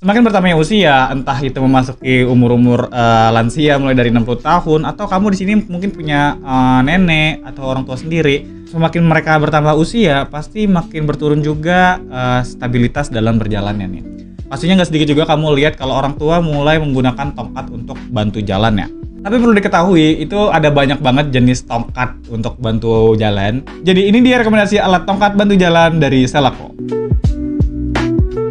Semakin bertambahnya usia, entah itu memasuki umur-umur lansia mulai dari 60 tahun atau kamu di sini mungkin punya nenek atau orang tua sendiri, semakin mereka bertambah usia, pasti makin berturun juga stabilitas dalam berjalannya nih. Pastinya nggak sedikit juga kamu lihat kalau orang tua mulai menggunakan tongkat untuk bantu jalan ya. Tapi perlu diketahui, itu ada banyak banget jenis tongkat untuk bantu jalan. Jadi ini dia rekomendasi alat tongkat bantu jalan dari Selako.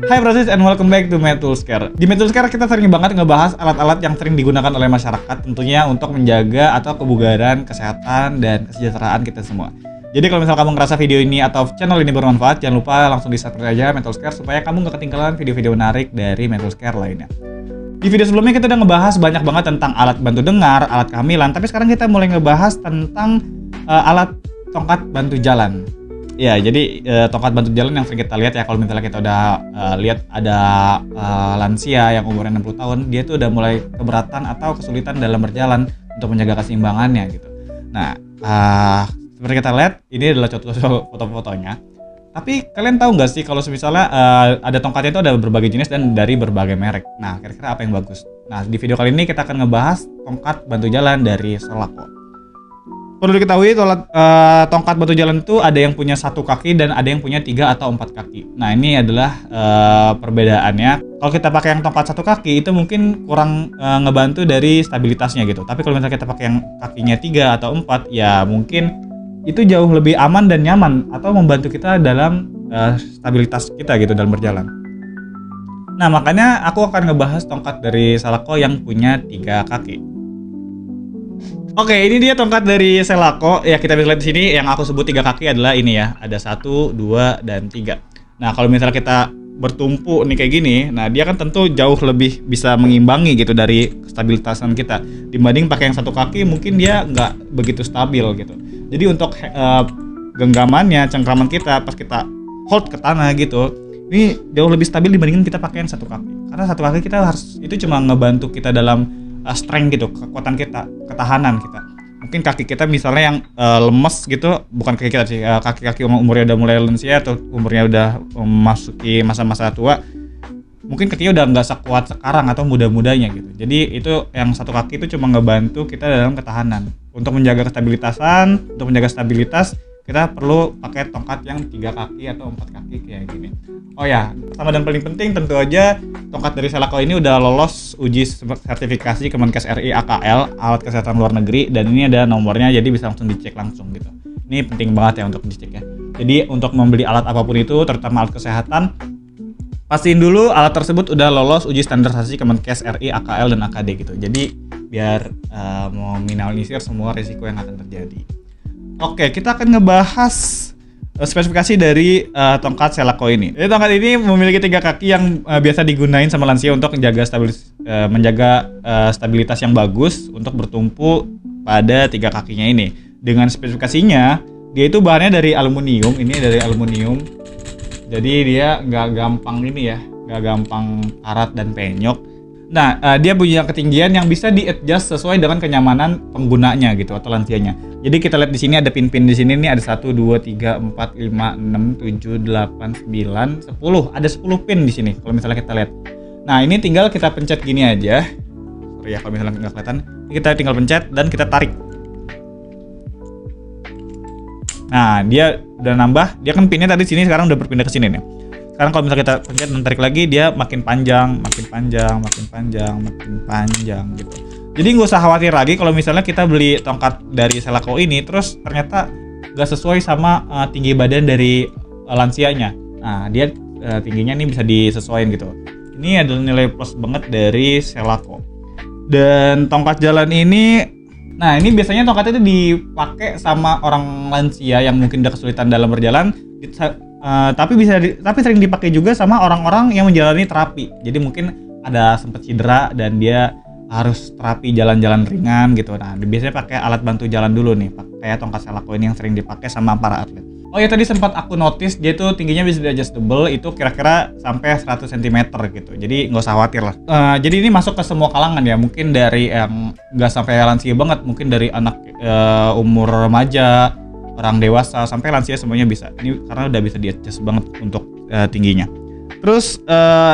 Hai Brosis and welcome back to MedToolsCare. Di MedToolsCare kita sering banget ngebahas alat-alat yang sering digunakan oleh masyarakat tentunya untuk menjaga atau kebugaran, kesehatan, dan kesejahteraan kita semua. Jadi kalau misal kamu ngerasa video ini atau channel ini bermanfaat, jangan lupa langsung di-subscribe aja MedToolsCare supaya kamu gak ketinggalan video-video menarik dari MedToolsCare lainnya. Di video sebelumnya kita udah ngebahas banyak banget tentang alat bantu dengar, alat kehamilan, tapi sekarang kita mulai ngebahas tentang alat tongkat bantu jalan. Ya, jadi tongkat bantu jalan yang sering kita lihat ya, kalau misalnya kita udah lihat ada lansia yang umurnya 60 tahun, dia tuh udah mulai keberatan atau kesulitan dalam berjalan untuk menjaga keseimbangannya gitu. Nah, seperti kita lihat, ini adalah contoh foto-fotonya. Tapi kalian tahu nggak sih kalau misalnya ada tongkatnya itu ada berbagai jenis dan dari berbagai merek. Nah, kira-kira apa yang bagus? Nah, di video kali ini kita akan ngebahas tongkat bantu jalan dari Selako. Perlu diketahui tongkat bantu jalan itu ada yang punya 1 kaki dan ada yang punya 3 atau 4 kaki. Nah, ini adalah perbedaannya. Kalau kita pakai yang tongkat 1 kaki itu mungkin kurang ngebantu dari stabilitasnya gitu. Tapi kalau misalnya kita pakai yang kakinya 3 atau 4, ya mungkin itu jauh lebih aman dan nyaman atau membantu kita dalam stabilitas kita gitu dalam berjalan. Nah, makanya aku akan ngebahas tongkat dari Selako yang punya 3 kaki. Oke, ini dia tongkat dari Selako. Ya, kita bisa lihat di sini yang aku sebut 3 kaki adalah ini ya. Ada 1, 2, dan 3. Nah, kalau misalnya kita bertumpu nih kayak gini, nah dia kan tentu jauh lebih bisa mengimbangi gitu dari stabilitasan kita. Dibanding pakai yang 1 kaki mungkin dia nggak begitu stabil gitu. Jadi untuk genggamannya, cengkraman kita pas kita hold ke tanah gitu, ini jauh lebih stabil dibandingin kita pakai yang 1 kaki. Karena 1 kaki kita harus, itu cuma ngebantu kita dalam strength gitu, kekuatan kita, ketahanan kita. Mungkin kaki kita misalnya yang lemes gitu, bukan kaki kita sih, kaki-kaki umurnya udah mulai lansia atau umurnya udah memasuki masa-masa tua, mungkin kakinya udah nggak sekuat sekarang atau muda-mudanya gitu. Jadi itu yang 1 kaki itu cuma ngebantu kita dalam ketahanan. Untuk menjaga kestabilitasan, untuk menjaga stabilitas, kita perlu pakai tongkat yang 3 kaki atau 4 kaki kayak gini. Oh ya, sama dan paling penting tentu aja tongkat dari Selako ini udah lolos uji sertifikasi Kemenkes RI AKL, alat kesehatan luar negeri, dan ini ada nomornya jadi bisa langsung dicek langsung gitu. Ini penting banget ya untuk dicek ya. Jadi untuk membeli alat apapun itu, terutama alat kesehatan, pastiin dulu alat tersebut udah lolos uji standarisasi Kemenkes RI AKL dan AKD gitu. Jadi biar meminimalisir semua risiko yang akan terjadi. Oke, kita akan ngebahas spesifikasi dari tongkat Selako ini. Jadi tongkat ini memiliki 3 kaki yang biasa digunain sama lansia untuk menjaga stabilitas yang bagus untuk bertumpu pada 3 kakinya ini. Dengan spesifikasinya, dia itu bahannya dari aluminium. Ini dari aluminium. Jadi dia nggak gampang ini ya, nggak gampang karat dan penyok. Nah, dia punya ketinggian yang bisa di-adjust sesuai dengan kenyamanan penggunanya gitu atau lansianya. Jadi kita lihat di sini ada pin-pin di sini nih, ada 1 2 3 4 5 6 7 8 9 10. Ada 10 pin di sini kalau misalnya kita lihat. Nah, ini tinggal kita pencet gini aja. Sorry ya kalau misalnya nggak kelihatan. Ini kita tinggal pencet dan kita tarik. Nah, dia udah nambah. Dia kan pinnya tadi sini, sekarang udah berpindah ke sini nih. Sekarang kalau misalnya kita pencet dan tarik lagi, dia makin panjang, makin panjang, makin panjang, makin panjang gitu. Jadi nggak usah khawatir lagi kalau misalnya kita beli tongkat dari Selako ini, terus ternyata nggak sesuai sama tinggi badan dari lansianya. Nah, dia tingginya ini bisa disesuaikan gitu. Ini adalah nilai plus banget dari Selako. Dan tongkat jalan ini, nah ini biasanya tongkat itu dipakai sama orang lansia yang mungkin udah kesulitan dalam berjalan. Tapi sering dipakai juga sama orang-orang yang menjalani terapi. Jadi mungkin ada sempat cedera dan dia harus terapi jalan-jalan ringan gitu. Nah, biasanya pakai alat bantu jalan dulu nih, kayak tongkat Selako ini yang sering dipakai sama para atlet. Oh ya, tadi sempat aku notice dia tuh tingginya bisa di-adjustable, itu kira-kira sampai 100 cm gitu. Jadi nggak usah khawatir lah. Jadi ini masuk ke semua kalangan ya, mungkin dari yang nggak sampai lansia banget, mungkin dari anak umur remaja, orang dewasa, sampai lansia semuanya bisa. Ini karena udah bisa di-adjust banget untuk tingginya. Terus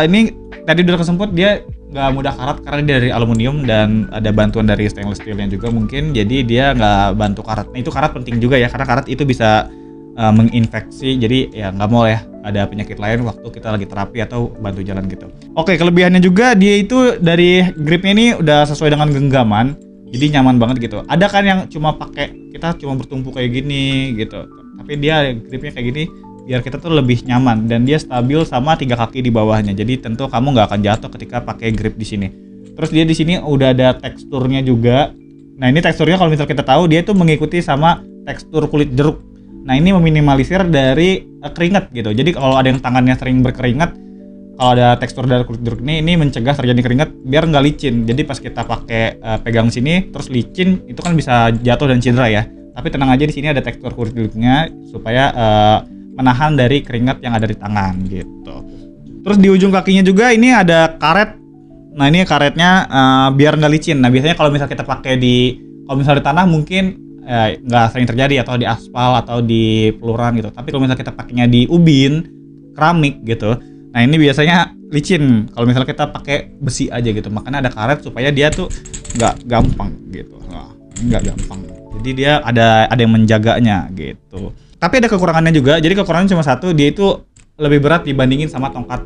ini tadi udah kesemput, dia nggak mudah karat karena dia dari aluminium dan ada bantuan dari stainless steelnya juga mungkin, jadi dia nggak bantu karat. Nah itu karat penting juga ya, karena karat itu bisa menginfeksi, jadi ya nggak mau ya ada penyakit lain waktu kita lagi terapi atau bantu jalan gitu. Oke, kelebihannya juga dia itu dari gripnya ini udah sesuai dengan genggaman, jadi nyaman banget gitu. Ada kan yang cuma pakai, kita cuma bertumpu kayak gini gitu, tapi dia gripnya kayak gini biar kita tuh lebih nyaman, dan dia stabil sama 3 kaki di bawahnya, jadi tentu kamu nggak akan jatuh ketika pakai grip di sini. Terus dia di sini udah ada teksturnya juga. Nah ini teksturnya kalau misal kita tahu dia itu mengikuti sama tekstur kulit jeruk. Nah ini meminimalisir dari keringat gitu. Jadi kalau ada yang tangannya sering berkeringat, kalau ada tekstur dari kulit jeruk ini mencegah terjadi keringat biar nggak licin. Jadi pas kita pakai pegang sini terus licin, itu kan bisa jatuh dan cedera ya. Tapi tenang aja, di sini ada tekstur kulit jeruknya supaya menahan dari keringat yang ada di tangan gitu. Terus di ujung kakinya juga ini ada karet. Nah ini karetnya biar nggak licin. Nah biasanya kalau misal kita pakai kalau misal di tanah mungkin nggak sering terjadi, atau di aspal atau di peluran gitu. Tapi kalau misalnya kita pakainya di ubin, keramik gitu, nah ini biasanya licin kalau misalnya kita pakai besi aja gitu. Makanya ada karet supaya dia tuh nggak gampang gitu. Nah, nggak gampang. Jadi dia ada yang menjaganya gitu. Tapi ada kekurangannya juga. Jadi kekurangannya cuma satu, dia itu lebih berat dibandingin sama tongkat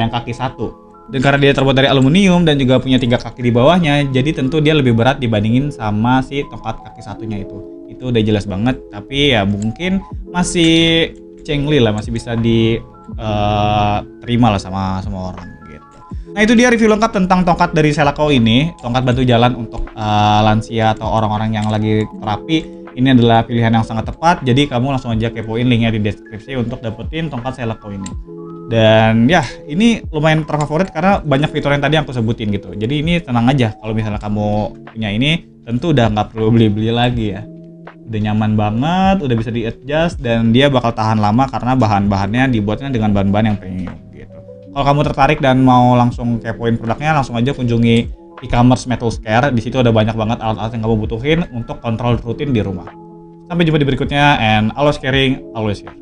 yang kaki satu. Dan karena dia terbuat dari aluminium dan juga punya 3 kaki di bawahnya, jadi tentu dia lebih berat dibandingin sama si tongkat kaki satunya itu. Itu udah jelas banget, tapi ya mungkin masih cengli lah, masih bisa diterima lah sama orang gitu. Nah itu dia review lengkap tentang tongkat dari Selako ini, tongkat bantu jalan untuk lansia atau orang-orang yang lagi terapi. Ini adalah pilihan yang sangat tepat, jadi kamu langsung aja kepoin linknya di deskripsi untuk dapetin tongkat Selako ini. Dan ya ini lumayan terfavorit karena banyak fitur yang tadi aku sebutin gitu. Jadi ini tenang aja, kalau misalnya kamu punya ini tentu udah nggak perlu beli-beli lagi ya. Udah nyaman banget, udah bisa di-adjust, dan dia bakal tahan lama karena bahan-bahannya dibuatnya dengan bahan-bahan yang premium gitu. Kalau kamu tertarik dan mau langsung kepoin produknya, langsung aja kunjungi e-commerce Metals Care. Di situ ada banyak banget alat-alat yang kamu butuhin untuk kontrol rutin di rumah. Sampai jumpa di berikutnya, and always caring, always here.